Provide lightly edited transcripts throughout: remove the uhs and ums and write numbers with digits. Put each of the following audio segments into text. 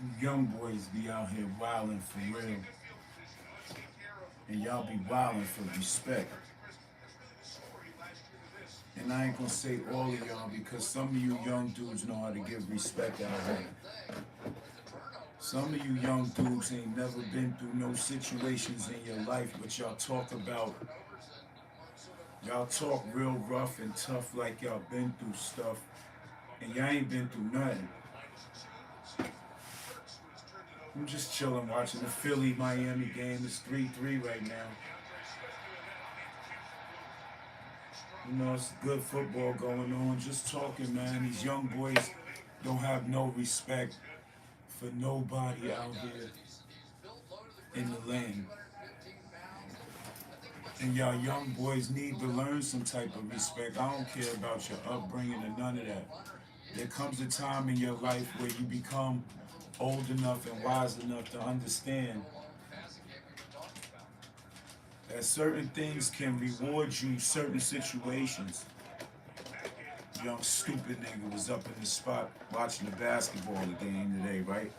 You young boys be out here wilding for real, and y'all be wilding for respect. And I ain't gonna say all of y'all because some of you young dudes know how to give respect out here. Some of you young dudes ain't never been through no situations in your life, but y'all talk real rough and tough like y'all been through stuff, and y'all ain't been through nothing. I'm just chilling watching the Philly Miami game. It's 3-3 right now. You know, it's good football going on. Just talking, man. These young boys don't have no respect for nobody out here in the land. And y'all young boys need to learn some type of respect. I don't care about your upbringing or none of that. There comes a time in your life where you become old enough and wise enough to understand that certain things can reward you certain situations. Young stupid nigga was up in the spot watching the basketball game today, right?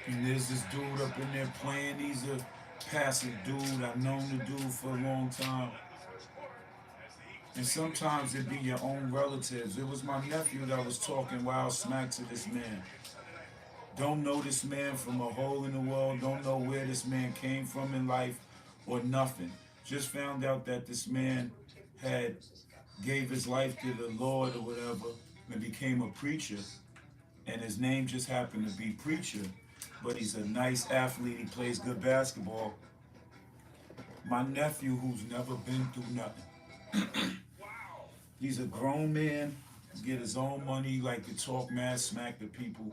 And there's this dude up in there playing. He's a passive dude. I've known the dude for a long time. And sometimes it be your own relatives. It was my nephew that was talking wild smack to this man. Don't know this man from a hole in the wall. Don't know where this man came from in life or nothing. Just found out that this man had gave his life to the Lord or whatever and became a preacher. And his name just happened to be Preacher. But he's a nice athlete. He plays good basketball. My nephew, who's never been through nothing, he's a grown man, get his own money, like to talk mad smack to people.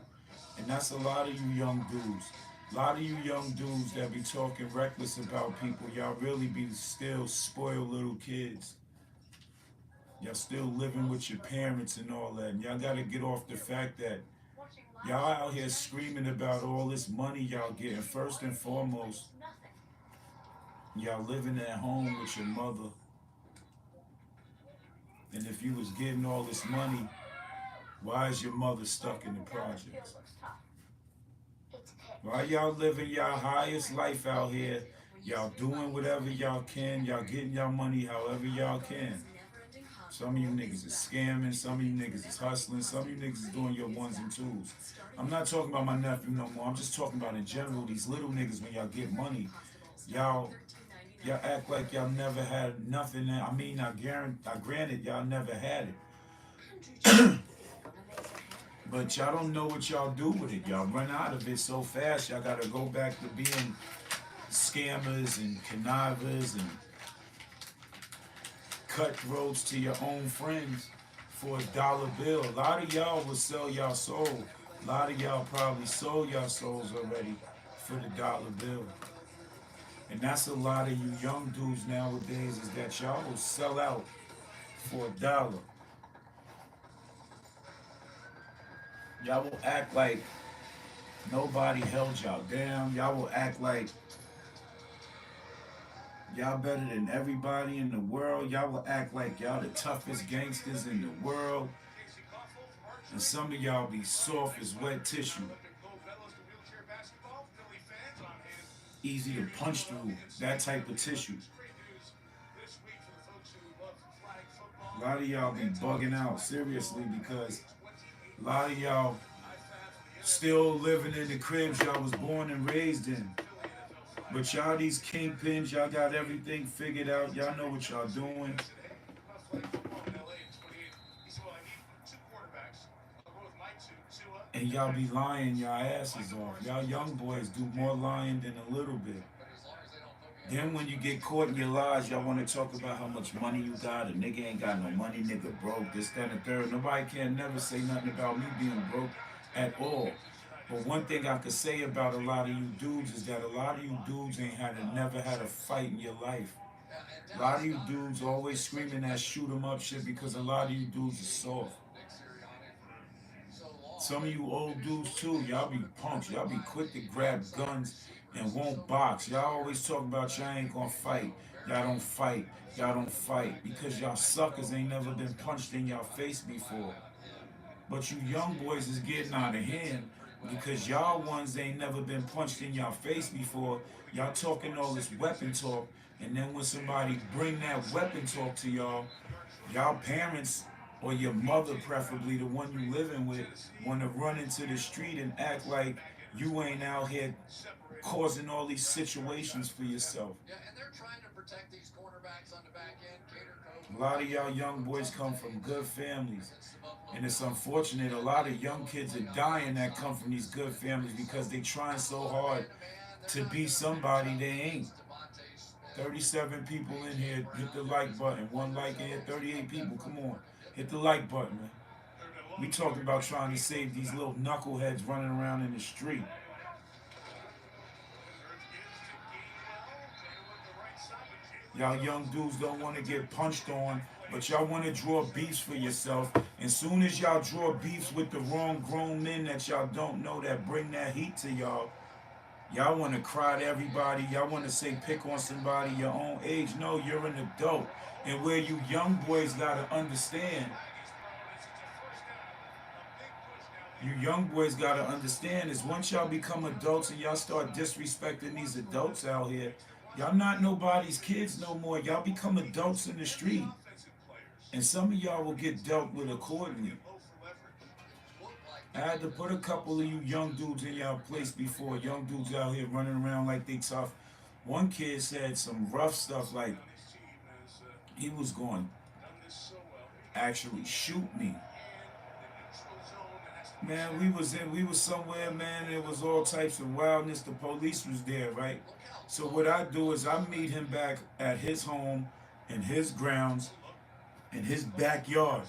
And that's a lot of you young dudes. A lot of you young dudes that be talking reckless about people, y'all really be still spoiled little kids. Y'all still living with your parents and all that. And y'all gotta get off the fact that y'all out here screaming about all this money y'all getting. First and foremost, y'all living at home with your mother. And if you was getting all this money, why is your mother stuck in the projects? Why y'all living y'all highest life out here? Y'all doing whatever y'all can. Y'all getting y'all money however y'all can. Some of you niggas is scamming. Some of you niggas is hustling. Some of you niggas is doing your ones and twos. I'm not talking about my nephew no more. I'm just talking about in general. These little niggas, when y'all get money, y'all y'all act like y'all never had nothing. I mean, I granted y'all never had it. But y'all don't know what y'all do with it. Y'all run out of it so fast, y'all gotta go back to being scammers and connivers and cutthroats to your own friends for a bill. A lot of y'all will sell y'all soul. A lot of y'all probably sold y'all souls already for the bill. And that's a lot of you young dudes nowadays is that y'all will sell out for $1. Y'all will act like nobody held y'all down. Y'all will act like y'all better than everybody in the world. Y'all will act like y'all the toughest gangsters in the world. And some of y'all be soft as wet tissue. Easy to punch through, that type of tissue. A lot of y'all be bugging out, seriously, because a lot of y'all still living in the cribs y'all was born and raised in. But y'all these kingpins, y'all got everything figured out. Y'all know what y'all doing. And y'all be lying y'all asses off. Y'all young boys do more lying than a little bit. Then when you get caught in your lies, y'all want to talk about how much money you got. A nigga ain't got no money, nigga broke, this, that, and the third. Nobody can never say nothing about me being broke at all. But one thing I could say about a lot of you dudes is that a lot of you dudes never had a fight in your life. A lot of you dudes always screaming that shoot 'em up shit because a lot of you dudes are soft. Some of you old dudes too, y'all be punks. Y'all be quick to grab guns and won't box. Y'all always talk about y'all ain't gonna fight. Y'all don't fight. Y'all don't fight. Because y'all suckers ain't never been punched in y'all face before. But you young boys is getting out of hand. Because y'all ones ain't never been punched in y'all face before. Y'all talking all this weapon talk, and then when somebody bring that weapon talk to y'all, y'all parents or your mother, preferably the one you living with, want to run into the street and act like you ain't out here causing all these situations for yourself. A lot of y'all young boys come from good families. And it's unfortunate a lot of young kids are dying that come from these good families because they trying so hard to be somebody they ain't. 37 people in here, hit the like button. One like in here, 38 people, come on. Hit the like button, man. We talking about trying to save these little knuckleheads running around in the street. Y'all young dudes don't want to get punched on, but y'all want to draw beefs for yourself. And soon as y'all draw beefs with the wrong grown men that y'all don't know that bring that heat to y'all, y'all want to cry to everybody. Y'all want to say pick on somebody your own age. No, you're an adult. And where you young boys got to understand, you young boys got to understand is once y'all become adults and y'all start disrespecting these adults out here, y'all not nobody's kids no more. Y'all become adults in the street. And some of y'all will get dealt with accordingly. I had to put a couple of you young dudes in y'all place before. Young dudes out here running around like they tough. One kid said some rough stuff like he was going to actually shoot me. Man, we was somewhere, man. There was all types of wildness. The police was there, right? So what I do is I meet him back at his home, in his grounds, in his backyard.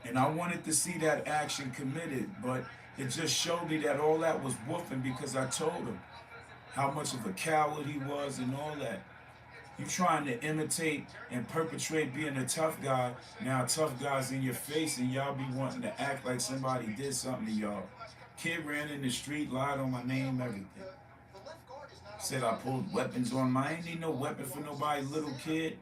And I wanted to see that action committed, but it just showed me that all that was woofing because I told him how much of a coward he was and all that. You trying to imitate and perpetrate being a tough guy. Now tough guys in your face and y'all be wanting to act like somebody did something to y'all. Kid ran in the street, lied on my name, everything. Said I pulled weapons on him. I ain't need no weapon for nobody, little kid.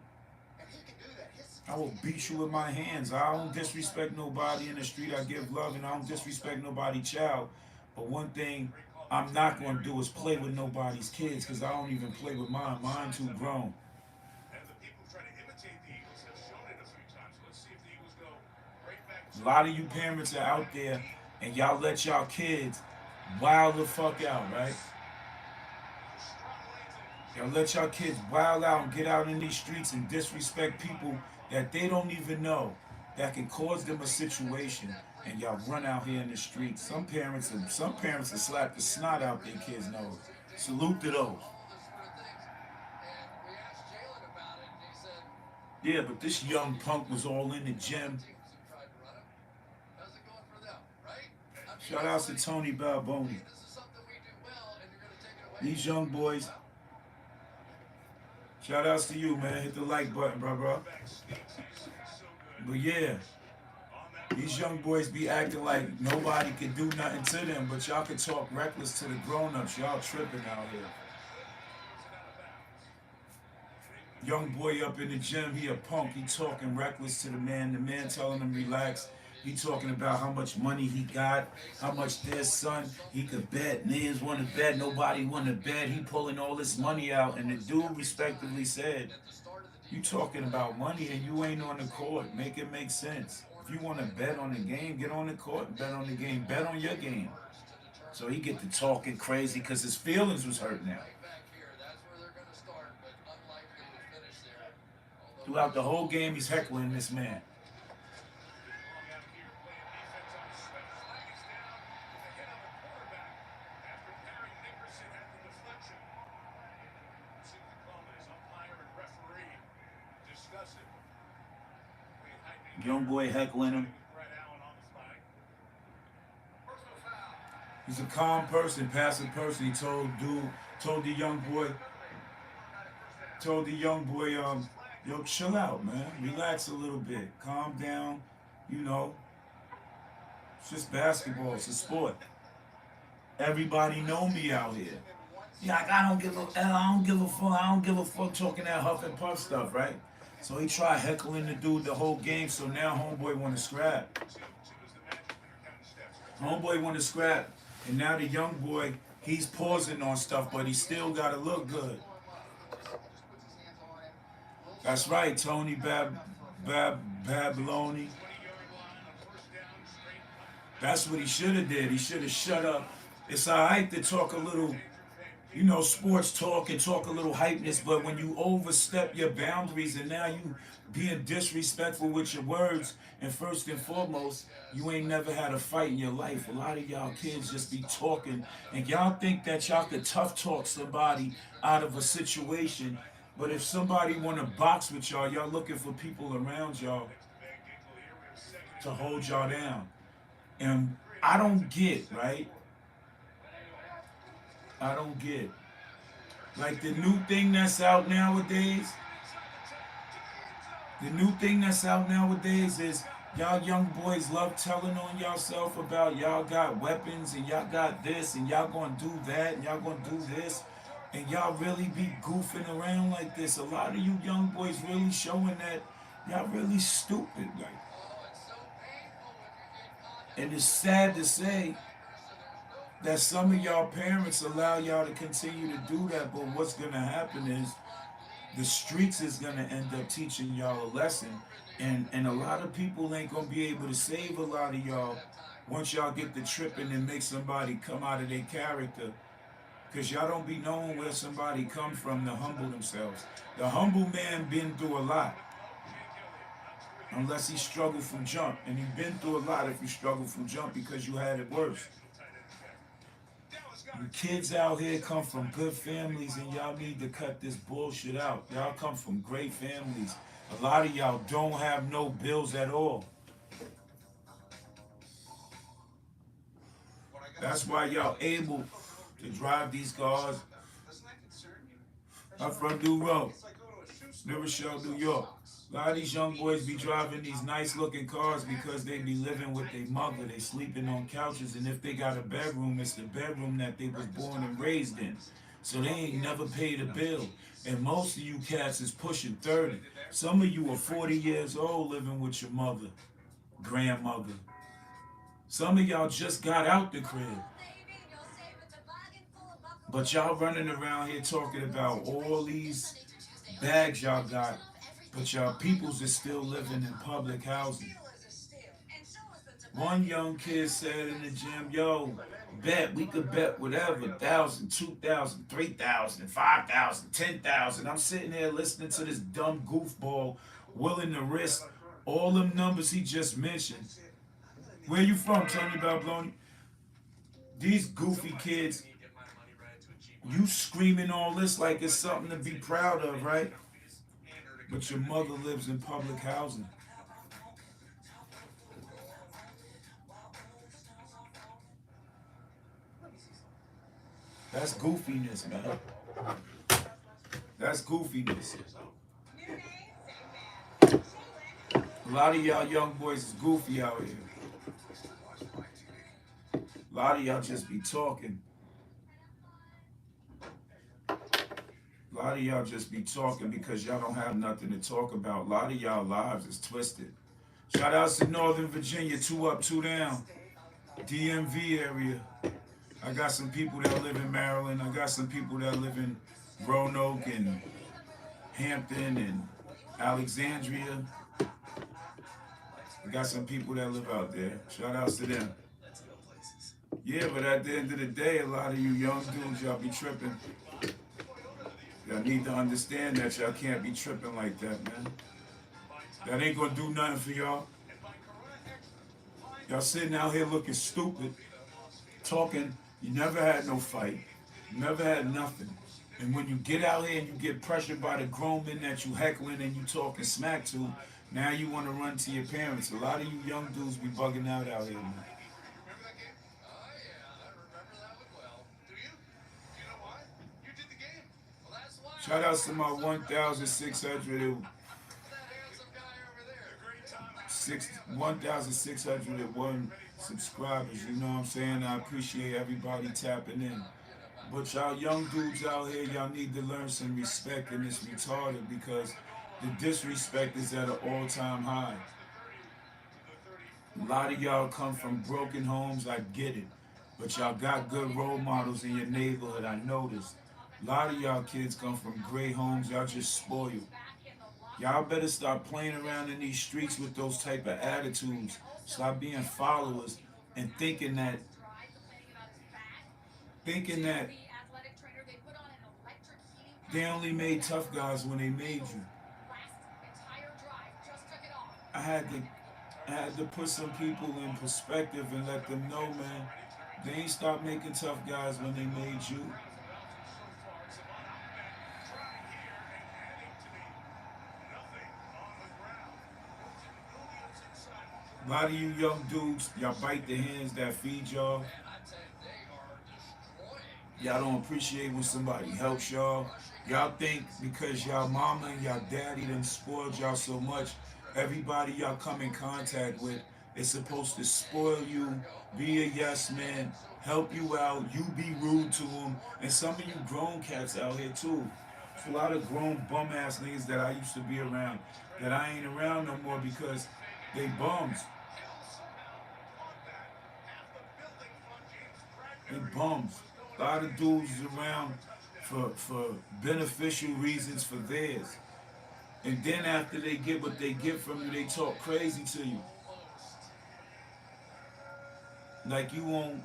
I will beat you with my hands. I don't disrespect nobody in the street. I give love and I don't disrespect nobody child. But one thing I'm not going to do is play with nobody's kids because I don't even play with mine. Mine too grown. A lot of you parents are out there and y'all let y'all kids wild the fuck out, right? Y'all let y'all kids wild out and get out in these streets and disrespect people that they don't even know that can cause them a situation, and y'all run out here in the streets. Some parents will slap the snot out their kids' nose. Salute to those. Yeah, but this young punk was all in the gym. Shout out to Tony Balboni. These young boys. Shout outs to you, man. Hit the like button, bro. But yeah, these young boys be acting like nobody can do nothing to them, but y'all can talk reckless to the grown-ups. Y'all tripping out here. Young boy up in the gym, he a punk. He talking reckless to the man. The man telling him relax. He talking about how much money he got, how much their son he could bet. Niggas want to bet, nobody want to bet. He pulling all this money out, and the dude respectively said, "You talking about money and you ain't on the court. Make it make sense. If you want to bet on the game, get on the court and bet on the game. Bet on your game." So he get to talking crazy because his feelings was hurt now. Throughout the whole game, he's heckling this man. Young boy heckling him. He's a calm person, passive person. He told the young boy, yo, chill out, man. Relax a little bit. Calm down. You know, it's just basketball. It's a sport. Everybody know me out here. Yeah, like I don't give a fuck. I don't give a fuck talking that huff and puff stuff, right? So he tried heckling the dude the whole game. So now homeboy want to scrap. Homeboy want to scrap, and now the young boy, he's pausing on stuff, but he still got to look good. That's right, Tony Babyloni. That's what he should have did. He should have shut up. It's all right to talk a little, sports talk and talk a little hypeness, but when you overstep your boundaries and now you being disrespectful with your words, and first and foremost, you ain't never had a fight in your life. A lot of y'all kids just be talking, and y'all think that y'all could tough talk somebody out of a situation, but if somebody want to box with y'all, y'all looking for people around y'all to hold y'all down. And I don't get, right? I don't get. Like the new thing that's out nowadays, the new thing that's out nowadays is y'all young boys love telling on yourself about y'all got weapons and y'all got this and y'all gonna do that and y'all gonna do this and y'all really be goofing around like this. A lot of you young boys really showing that y'all really stupid. Like, and it's sad to say that some of y'all parents allow y'all to continue to do that, but what's gonna happen is the streets is gonna end up teaching y'all a lesson, and a lot of people ain't gonna be able to save a lot of y'all once y'all get the tripping and make somebody come out of their character, because y'all don't be knowing where somebody come from to humble themselves. The humble man been through a lot, unless he struggled from jump, and he been through a lot if you struggle from jump because you had it worse. You kids out here come from good families and y'all need to cut this bullshit out. Y'all come from great families. A lot of y'all don't have no bills at all. That's why y'all able to drive these cars. I'm from New York, New Rochelle, New York. A lot of these young boys be driving these nice looking cars because they be living with their mother. They sleeping on couches, and if they got a bedroom, it's the bedroom that they was born and raised in. So they ain't never paid a bill. And most of you cats is pushing 30. Some of you are 40 years old living with your mother, grandmother. Some of y'all just got out the crib. But y'all running around here talking about all these bags y'all got, but y'all peoples is still living in public housing. One young kid said in the gym, yo, bet, we could bet whatever, 1,000, 2,000, 3,000, 5,000, 10,000. I'm sitting there listening to this dumb goofball willing to risk all them numbers he just mentioned. Where you from, Tony Balbloni? These goofy kids, you screaming all this like it's something to be proud of, right? But your mother lives in public housing. That's goofiness, man. That's goofiness. A lot of y'all young boys is goofy out here. A lot of y'all just be talking. A lot of y'all just be talking because y'all don't have nothing to talk about. A lot of y'all lives is twisted. Shout outs to Northern Virginia, 2 up, 2 down. DMV area. I got some people that live in Maryland. I got some people that live in Roanoke and Hampton and Alexandria. I got some people that live out there. Shout outs to them. Yeah, but at the end of the day, a lot of you young dudes, y'all be tripping. Y'all need to understand that y'all can't be tripping like that, man. That ain't gonna do nothing for y'all. Y'all sitting out here looking stupid, talking. You never had no fight. You never had nothing. And when you get out here and you get pressured by the grown men that you heckling and you talking smack to, now you want to run to your parents. A lot of you young dudes be bugging out here, man. Shout outs to my 1,601 subscribers. You know what I'm saying? I appreciate everybody tapping in. But y'all young dudes out here, y'all need to learn some respect, and it's retarded because the disrespect is at an all-time high. A lot of y'all come from broken homes, I get it. But y'all got good role models in your neighborhood, I noticed. A lot of y'all kids come from great homes, y'all just spoiled. Y'all better stop playing around in these streets with those type of attitudes. Stop being followers and thinking that they only made tough guys when they made you. I had to I had to put some people in perspective and let them know, man, they ain't stopped making tough guys when they made you. A lot of you young dudes, y'all bite the hands that feed y'all. Y'all don't appreciate when somebody helps y'all. Y'all think because y'all mama and y'all daddy done spoiled y'all so much, everybody y'all come in contact with is supposed to spoil you, be a yes man, help you out, you be rude to them. And some of you grown cats out here too. There's a lot of grown bum ass niggas that I used to be around that I ain't around no more because they bums. They bums. A lot of dudes around for beneficial reasons for theirs. And then after they get what they get from you, they talk crazy to you. Like you won't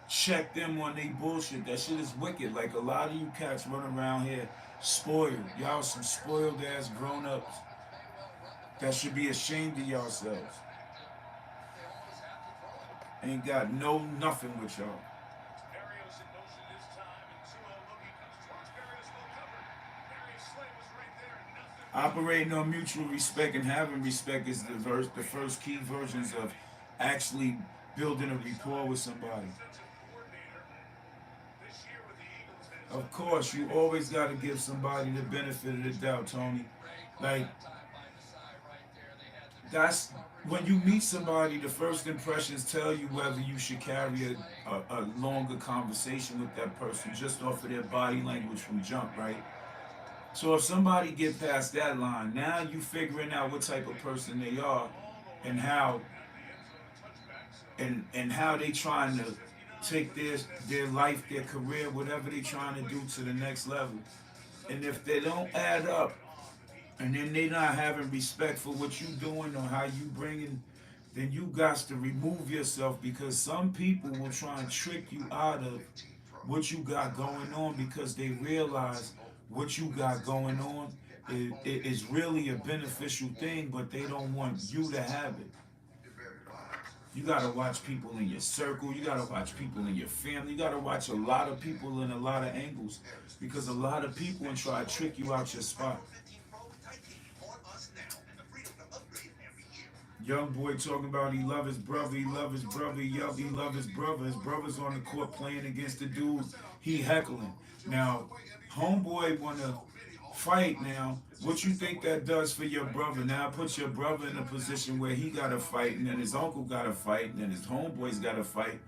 check them on they bullshit. That shit is wicked. Like a lot of you cats run around here spoiled. Y'all some spoiled ass grown ups that should be ashamed of yourselves. Ain't got no nothing with y'all. Operating on mutual respect and having respect is the first key versions of actually building a rapport with somebody. Of course, you always got to give somebody the benefit of the doubt, Tony. Like, that's when you meet somebody, the first impressions tell you whether you should carry a longer conversation with that person just off of their body language from jump, right? So if somebody get past that line, now you figuring out what type of person they are and how they trying to take their life, their career, whatever they trying to do to the next level. And if they don't add up, and then they not having respect for what you doing or how you bringing, then you got to remove yourself because some people will try and trick you out of what you got going on because they realize what you got going on is really a beneficial thing, but they don't want you to have it. You gotta watch people in your circle. You gotta watch people in your family. You gotta watch a lot of people in a lot of angles because a lot of people will try to trick you out your spot. Young boy talking about he love his brother, he love his brother, he love his brother. His brother's on the court playing against the dude he heckling. Now, homeboy wanna fight now. What you think that does for your brother? Now put your brother in a position where he gotta fight, and then his uncle gotta fight, and then his homeboys gotta fight.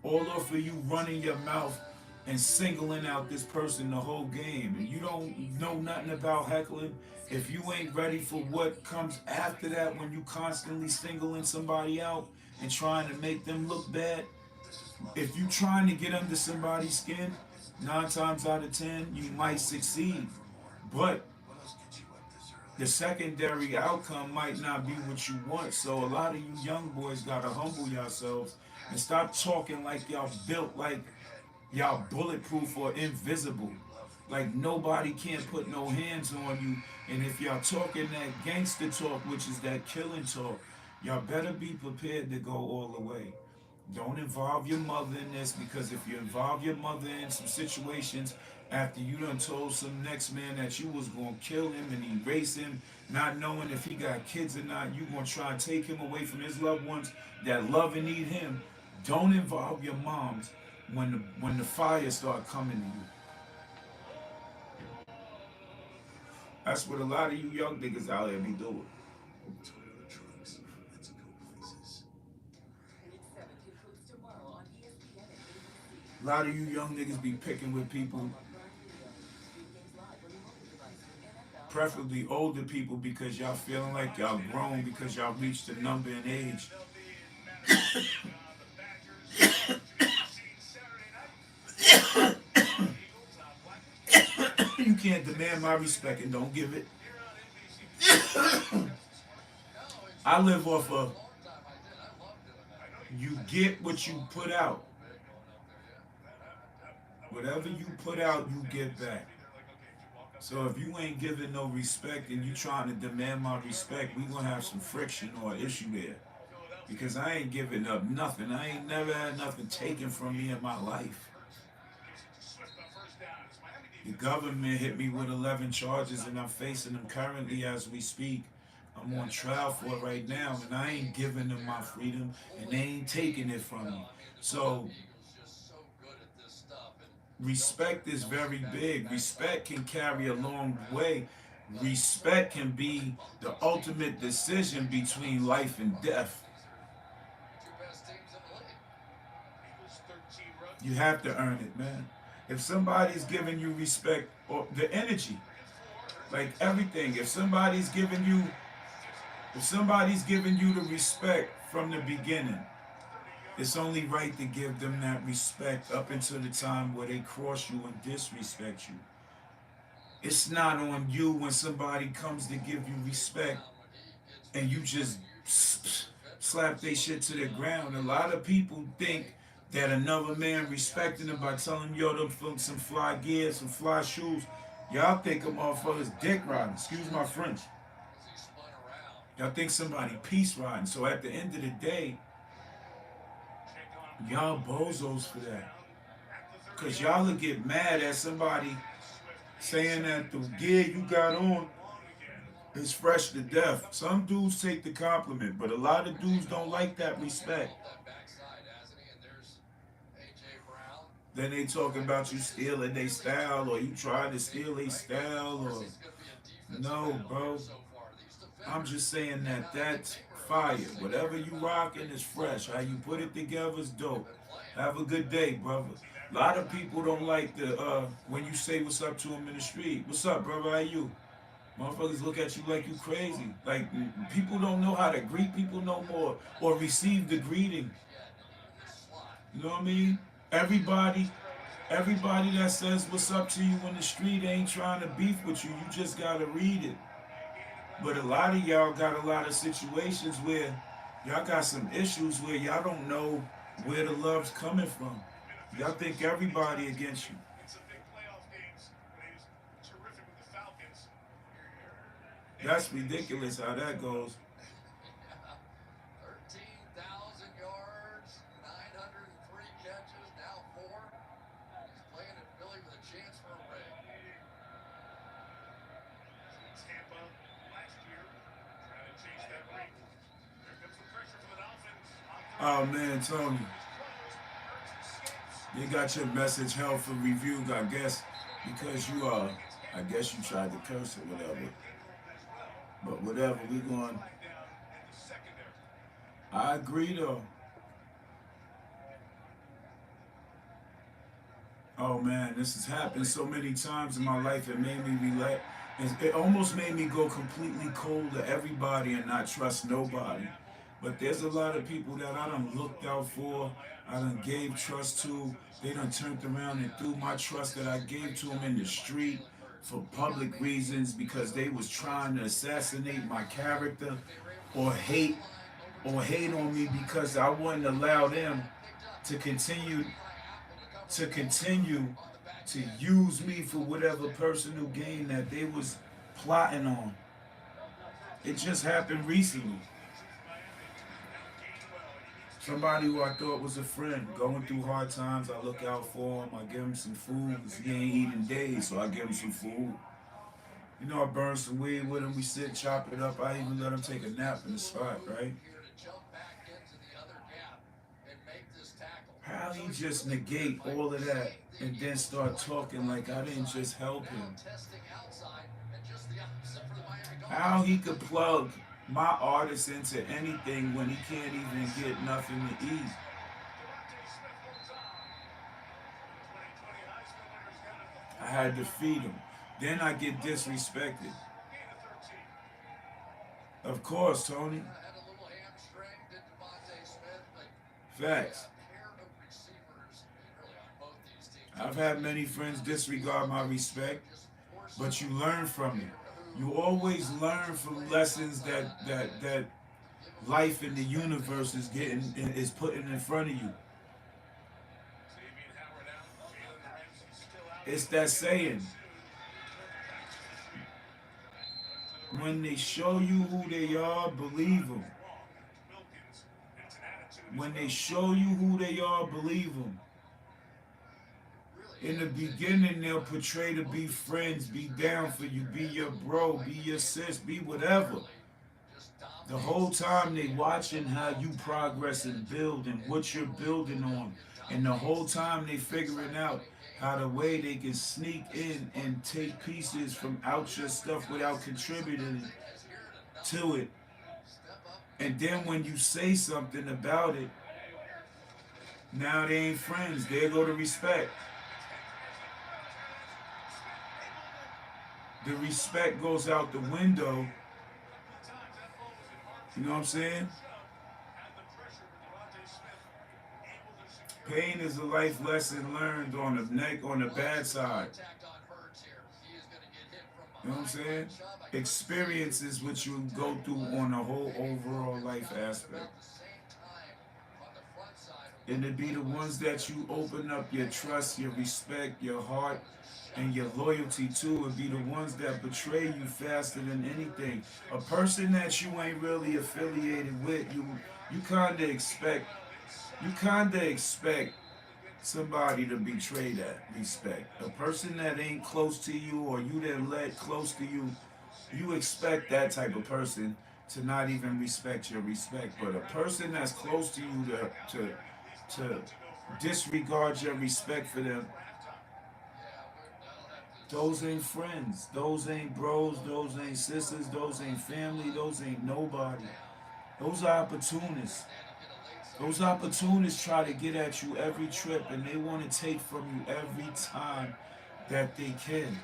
All off of you running your mouth and singling out this person the whole game. And you don't know nothing about heckling. If you ain't ready for what comes after that when you constantly singling somebody out and trying to make them look bad, if you trying to get under somebody's skin, 9 times out of 10, you might succeed. But the secondary outcome might not be what you want. So a lot of you young boys gotta humble yourselves and stop talking like y'all built like y'all bulletproof or invisible. Like nobody can't put no hands on you. And if y'all talking that gangster talk, which is that killing talk, y'all better be prepared to go all the way. Don't involve your mother in this because if you involve your mother in some situations after you done told some next man that you was gonna kill him and erase him, not knowing if he got kids or not, you gonna try and take him away from his loved ones that love and need him. Don't involve your moms when the fire start coming to you. That's what a lot of you young niggas out here be doing. A lot of you young niggas be picking with people preferably older people, because y'all feeling like y'all grown because y'all reached a number in age. You can't demand my respect and don't give it. I live off of you get what you put out. Whatever you put out, you get back. So if you ain't giving no respect and you trying to demand my respect, we gonna have some friction or issue there. Because I ain't giving up nothing. I ain't never had nothing taken from me in my life. The government hit me with 11 charges and I'm facing them currently as we speak. I'm on trial for it right now, and I ain't giving them my freedom and they ain't taking it from me. So respect is very big. Respect can carry a long way. Respect can be the ultimate decision between life and death. You have to earn it, man. If somebody's giving you respect or the energy, like everything, if somebody's giving you the respect from the beginning, it's only right to give them that respect up until the time where they cross you and disrespect you. It's not on you when somebody comes to give you respect and you just slap their shit to the ground. A lot of people think that another man respecting them by telling them, yo, them some fly gear, some fly shoes. Y'all think a motherfucker's dick riding. Excuse my French. Y'all think somebody peace riding. So at the end of the day, y'all bozos for that. Because y'all will get mad at somebody saying that the gear you got on is fresh to death. Some dudes take the compliment, but a lot of dudes don't like that respect. Then they talking about you stealing their style or you trying to steal their style or no, bro. I'm just saying that that's fire. Whatever you rocking is fresh. How you put it together is dope. Have a good day, brother. A lot of people don't like the when you say what's up to them in the street. What's up, brother? How you? Motherfuckers look at you like you crazy. Like people don't know how to greet people no more or receive the greeting. You know what I mean? Everybody, everybody that says what's up to you in the street ain't trying to beef with you. You just gotta read it. But a lot of y'all got a lot of situations where y'all got some issues where y'all don't know where the love's coming from. Y'all think everybody against you. That's ridiculous how that goes. Oh man, Tony, you got your message held for review, I guess, because I guess you tried to curse or whatever. But whatever, we going. I agree though. Oh man, this has happened so many times in my life. It made me relax. It almost made me go completely cold to everybody and not trust nobody. But there's a lot of people that I done looked out for, I done gave trust to. They done turned around and threw my trust that I gave to them in the street for public reasons because they was trying to assassinate my character or hate on me because I wouldn't allow them to continue to use me for whatever personal gain that they was plotting on. It just happened recently. Somebody who I thought was a friend, going through hard times, I look out for him, I give him some food, because he ain't eating days, so I give him some food. You know, I burn some weed with him, we sit, chop it up, I even let him take a nap in the spot, right? How he just negate all of that and then start talking like I didn't just help him? How he could plug my artist into anything when he can't even get nothing to eat? I had to feed him. Then I get disrespected. Of course, Tony. Facts. I've had many friends disregard my respect, but you learn from it. You always learn from lessons that life in the universe is putting in front of you. It's that saying, when they show you who they are, believe them. When they show you who they are, believe them. In the beginning, they'll portray to be friends, be down for you, be your bro, be your sis, be whatever. The whole time they watching how you progress and build and what you're building on. And the whole time they figuring out how the way they can sneak in and take pieces from out your stuff without contributing to it. And then when you say something about it, now they ain't friends. There go the respect. The respect goes out the window. You know what I'm saying? Pain is a life lesson learned on the bad side. You know what I'm saying? Experience is what you go through on a whole overall life aspect. And to be the ones that you open up your trust, your respect, your heart, and your loyalty to would be the ones that betray you faster than anything. A person that you ain't really affiliated with, you kinda expect somebody to betray that respect. A person that ain't close to you or you that let close to you, you expect that type of person to not even respect your respect. But a person that's close to you to disregard your respect for them, those ain't friends. Those ain't bros. Those ain't sisters. Those ain't family. Those ain't nobody. Those are opportunists. Those opportunists try to get at you every trip and they want to take from you every time that they can.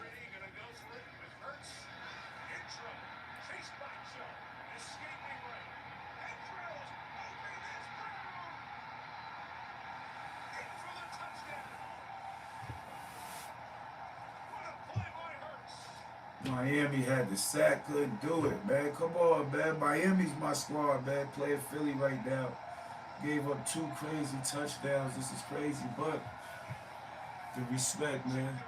Miami had the sack, couldn't do it, man. Come on, man. Miami's my squad, man. Playing Philly right now. Gave up 2 crazy touchdowns. This is crazy, but the respect, man.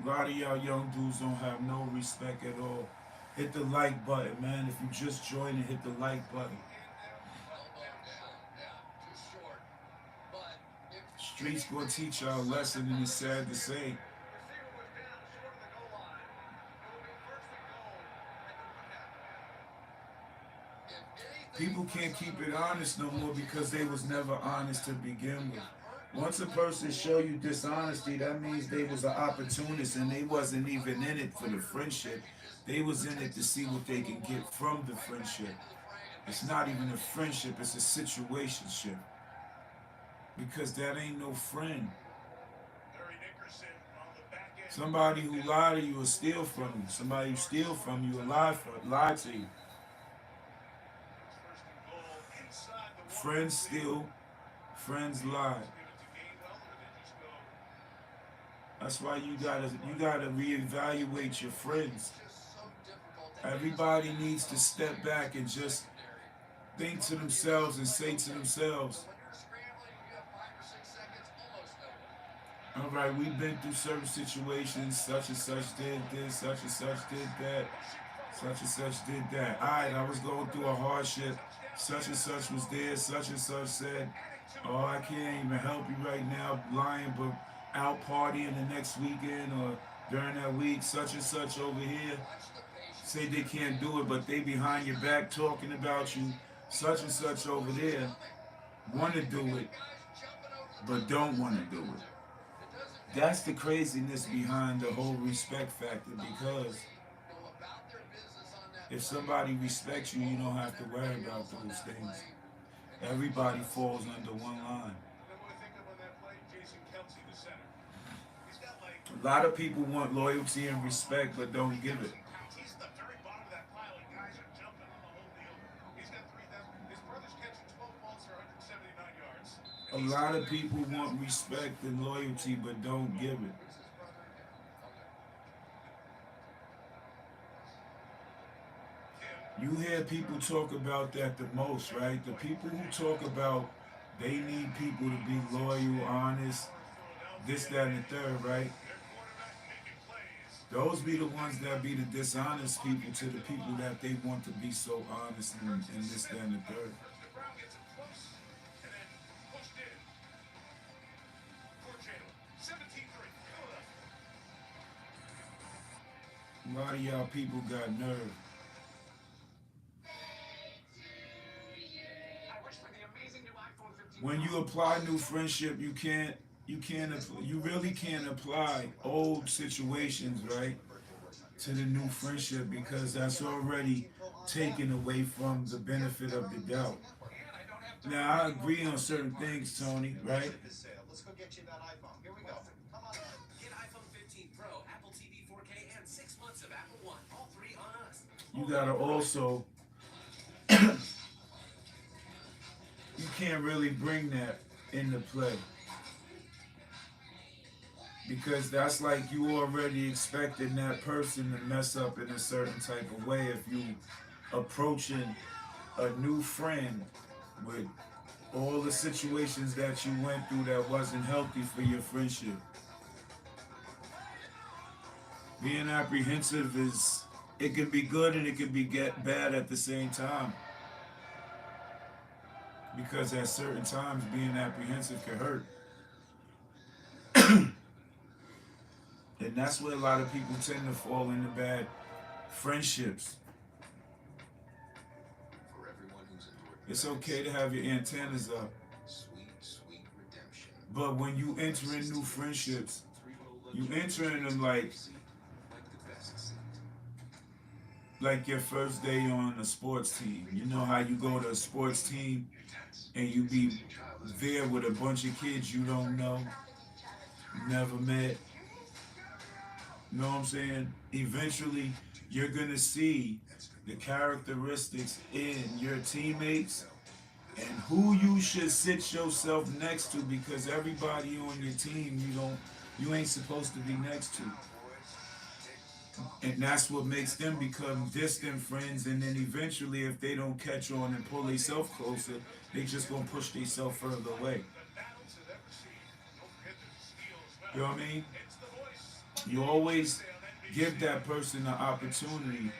A lot of y'all young dudes don't have no respect at all. Hit the like button, man. If you just joined and hit the like button. Streets gonna teach y'all a lesson, and it's sad to say. People can't keep it honest no more because they was never honest to begin with. Once a person show you dishonesty, that means they was an opportunist and they wasn't even in it for the friendship. They was in it to see what they can get from the friendship. It's not even a friendship, it's a situationship. Because that ain't no friend. Somebody who lie to you will steal from you. Somebody who steal from you will lie to you. Friends steal, friends lie. That's why you gotta reevaluate your friends. Everybody needs to step back and just think to themselves and say to themselves, all right, we've been through certain situations, such and such did this, such and such did that, such and such did that. All right, I was going through a hardship, such and such was there, such and such said, oh, I can't even help you right now, lying, but out partying the next weekend or during that week, such and such over here say they can't do it, but they behind your back talking about you, such and such over there want to do it, but don't want to do it. That's the craziness behind the whole respect factor, because if somebody respects you, you don't have to worry about those things. Everybody falls under one line. A lot of people want loyalty and respect but don't give it. A lot of people want respect and loyalty but don't give it. You hear people talk about that the most, right? The people who talk about they need people to be loyal, honest, this, that, and the third, right? Those be the ones that be the dishonest people to the people that they want to be so honest and this, that, and the third. A lot of y'all people got nerve. When you apply new friendship, you really can't apply old situations, right, to the new friendship because that's already taken away from the benefit of the doubt. Now I agree on certain things, Tony, right? You gotta also, you can't really bring that into play because that's like you already expecting that person to mess up in a certain type of way if you approaching a new friend with all the situations that you went through that wasn't healthy for your friendship. Being apprehensive is, it can be good and it can be get bad at the same time because at certain times being apprehensive can hurt. And that's where a lot of people tend to fall into bad friendships. It's okay to have your antennas up. But when you enter in new friendships, you enter in them like your first day on a sports team. You know how you go to a sports team and you be there with a bunch of kids you don't know, never met. You know what I'm saying? Eventually, you're going to see the characteristics in your teammates and who you should sit yourself next to because everybody on your team you ain't supposed to be next to. And that's what makes them become distant friends, and then eventually if they don't catch on and pull themselves closer, they just gonna push themselves further away. You know what I mean? You always give that person the opportunity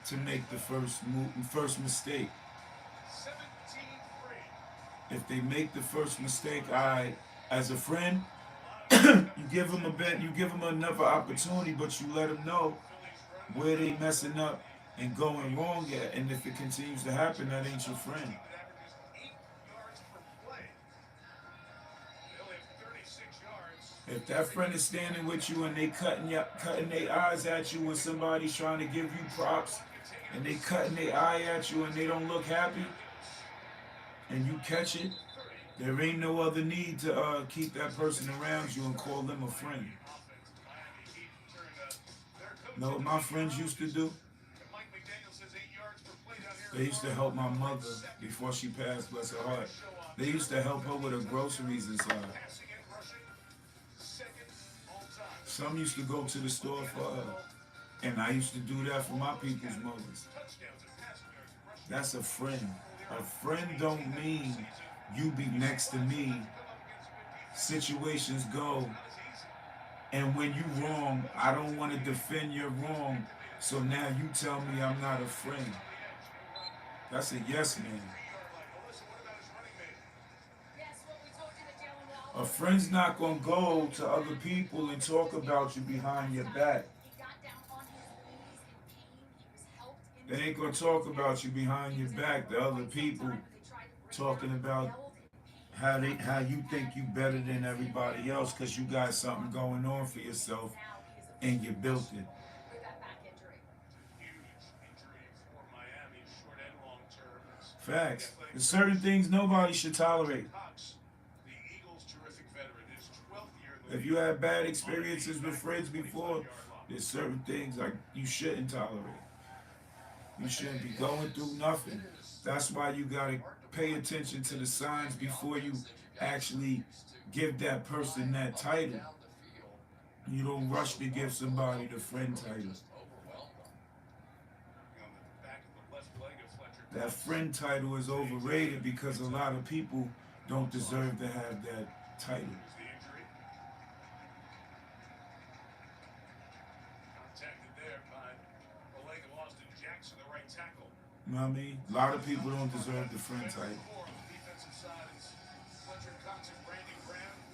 to make the first mistake. If they make the first mistake, as a friend, you give them you give them another opportunity, but you let them know where they messing up and going wrong at. And if it continues to happen, that ain't your friend. If that friend is standing with you and they cutting their eyes at you when somebody's trying to give you props, and they cutting their eye at you and they don't look happy, and you catch it, there ain't no other need to keep that person around you and call them a friend. You know what my friends used to do? They used to help my mother before she passed, bless her heart. They used to help her with her groceries inside. Some used to go to the store for her. And I used to do that for my people's mothers. That's a friend. A friend don't mean you be next to me. Situations go. And when you wrong, I don't want to defend your wrong. So now you tell me I'm not a friend. That's a yes man. A friend's not going to go to other people and talk about you behind your back. They ain't going to talk about you behind your back to other people, talking about how you think you better than everybody else because you got something going on for yourself and you built it. Facts. There's certain things nobody should tolerate. If you had bad experiences with friends before, there's certain things like you shouldn't tolerate. You shouldn't be going through nothing. That's why you gotta pay attention to the signs before you actually give that person that title. You don't rush to give somebody the friend title. That friend title is overrated because a lot of people don't deserve to have that title. You know what I mean? A lot of people don't deserve the friend title.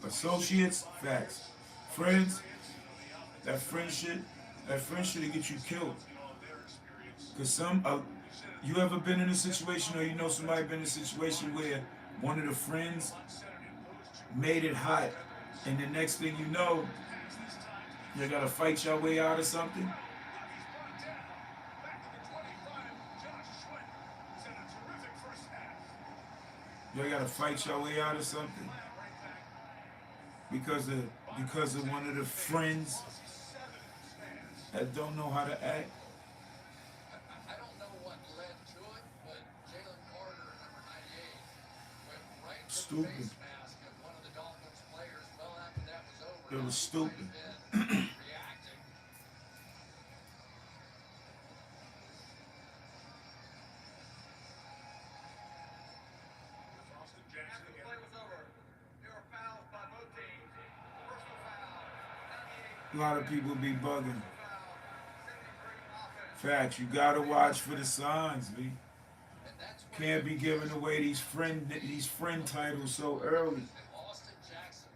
Associates, facts. Friends, that friendship will get you killed. Because you ever been in a situation, or you know somebody been in a situation where one of the friends made it hot, and the next thing you know, you gotta fight your way out of something? You gotta fight your way out of something because of one of the friends that don't know how to act. Stupid. It was stupid. A lot of people be bugging. Facts, you gotta watch for the signs, B. Can't be giving away these friend titles so early.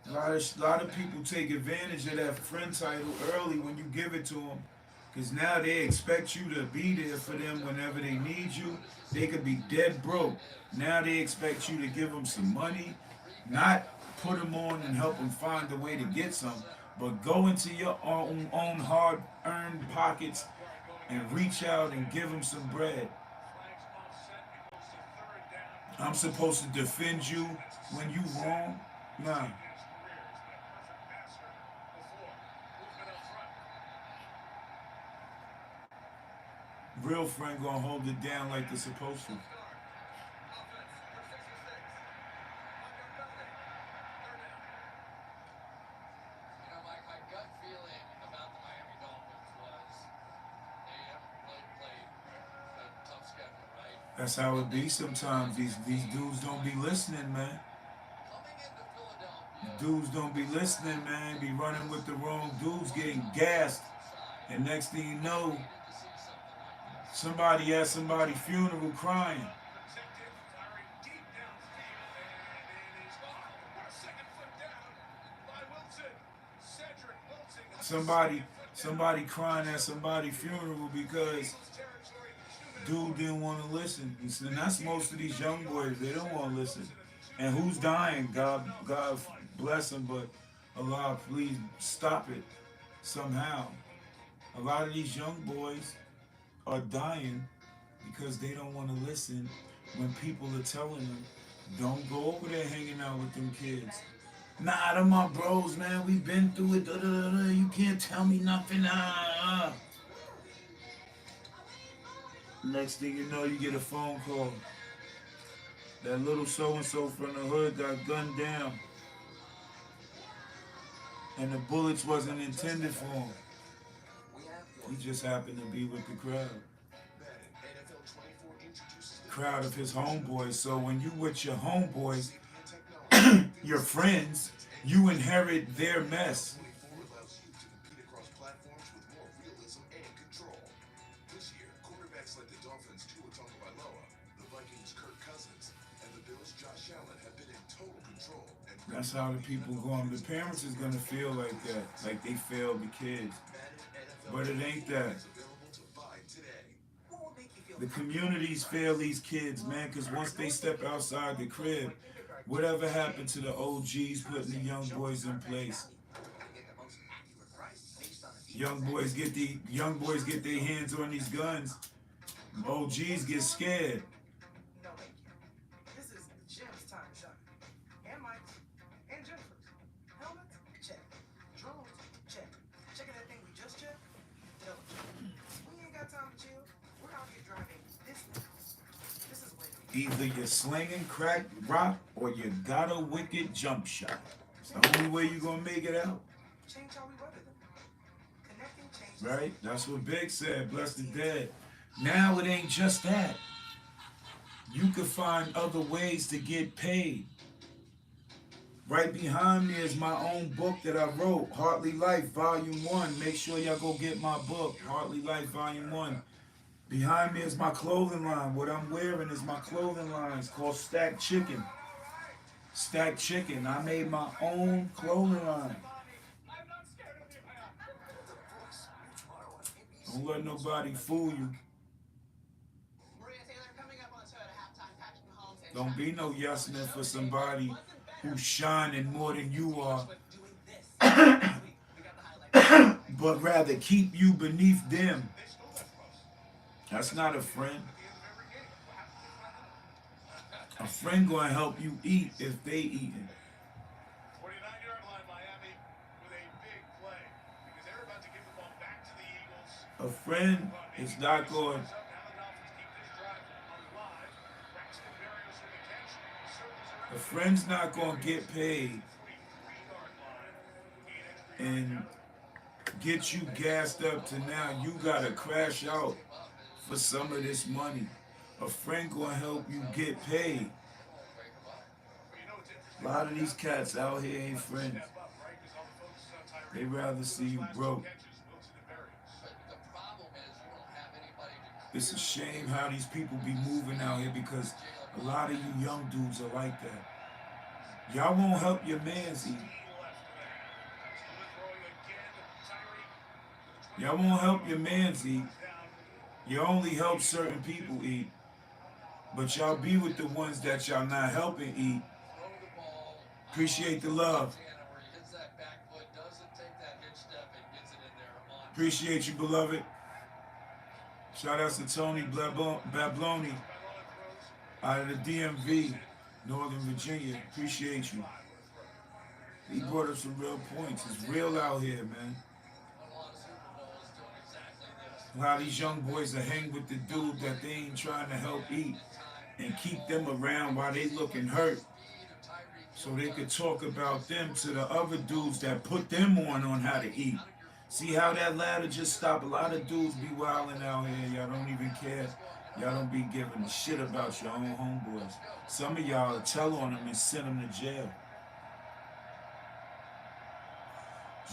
A lot of people take advantage of that friend title early when you give it to them, because now they expect you to be there for them whenever they need you. They could be dead broke. Now they expect you to give them some money, not put them on and help them find a way to get some, but go into your own hard-earned pockets and reach out and give them some bread. I'm supposed to defend you when you wrong? Nah. Real friend gonna hold it down like they're supposed to. That's how it be sometimes. These dudes don't be listening, man. Dudes don't be listening, man. Be running with the wrong dudes, getting gassed. And next thing you know, somebody at somebody's funeral crying. Somebody crying at somebody's funeral because dude didn't want to listen. And that's most of these young boys. They don't want to listen. And who's dying? God bless them, but Allah, please stop it somehow. A lot of these young boys are dying because they don't want to listen when people are telling them, don't go over there hanging out with them kids. Nah, them my bros, man. We've been through it. Da, da, da, da. You can't tell me nothing. Next thing you know, you get a phone call. That little so-and-so from the hood got gunned down. And the bullets wasn't intended for him. He just happened to be with the crowd of his homeboys. So when you with your homeboys, your friends, you inherit their mess. That's how the people going. The parents is gonna feel like that, like they failed the kids. But it ain't that. The communities fail these kids, man, because once they step outside the crib, whatever happened to the OGs putting the young boys in place? Young boys get their hands on these guns. OGs get scared. Either you're slinging crack rock or you got a wicked jump shot. It's the only way you're gonna make it out. Right? That's what Big said. Bless the dead. Now it ain't just that. You can find other ways to get paid. Right behind me is my own book that I wrote, Hartley Life, Volume 1. Make sure y'all go get my book, Hartley Life, Volume 1. Behind me is my clothing line. What I'm wearing is my clothing line. It's called Stacked Chicken. Stacked Chicken. I made my own clothing line. Don't let nobody fool you. Don't be no yes man for somebody who's shining more than you are, but rather keep you beneath them. That's not a friend. A friend gonna help you eat if they eating. A friend is not going. A friend's not gonna get paid and get you gassed up to now you gotta crash out for some of this money. A friend gonna help you get paid. A lot of these cats out here ain't friends. They rather see you broke. It's a shame how these people be moving out here because a lot of you young dudes are like that. Y'all won't help your mans eat. Y'all won't help your mans eat. You only help certain people eat. But y'all be with the ones that y'all not helping eat. Appreciate the love. Appreciate you, beloved. Shout out to Tony Babloni out of the DMV, Northern Virginia. Appreciate you. He brought up some real points. It's real out here, man. A lot of these young boys that hang with the dude that they ain't trying to help eat and keep them around while they looking hurt so they could talk about them to the other dudes that put them on how to eat. See how that ladder just stopped? A lot of dudes be wilding out here. Y'all don't even care. Y'all don't be giving a shit about your own homeboys. Some of y'all tell on them and send them to jail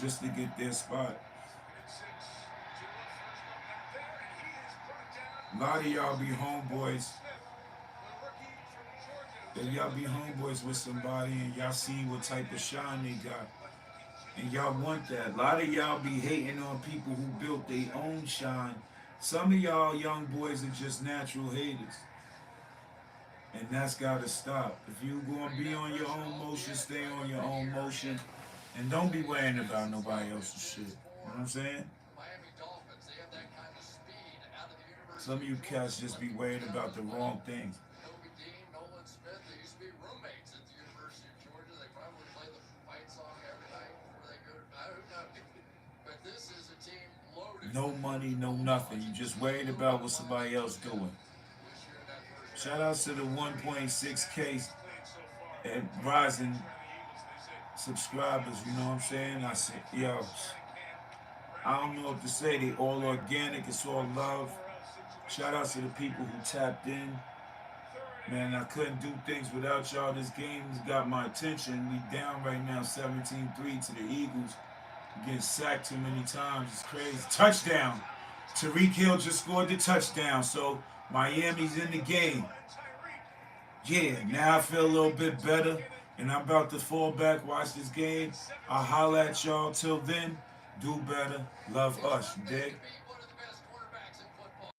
just to get their spot. A lot of y'all be homeboys. And y'all be homeboys with somebody and y'all see what type of shine they got. And y'all want that. A lot of y'all be hating on people who built their own shine. Some of y'all young boys are just natural haters. And that's got to stop. If you going to be on your own motion, stay on your own motion. And don't be worrying about nobody else's shit. You know what I'm saying? Some of you cats just be worried about the wrong things. No money, no nothing. You just worried about what somebody else doing. Shout out to the 1.6K and rising subscribers, you know what I'm saying? I said, yo, I don't know what to say. They all organic, it's all love. Shout out to the people who tapped in. Man, I couldn't do things without y'all. This game's got my attention. We down right now 17-3 to the Eagles. Getting sacked too many times. It's crazy. Touchdown. Tyreek Hill just scored the touchdown. So Miami's in the game. Yeah, now I feel a little bit better. And I'm about to fall back, watch this game. I'll holler at y'all. Till then, do better. Love us. You dig?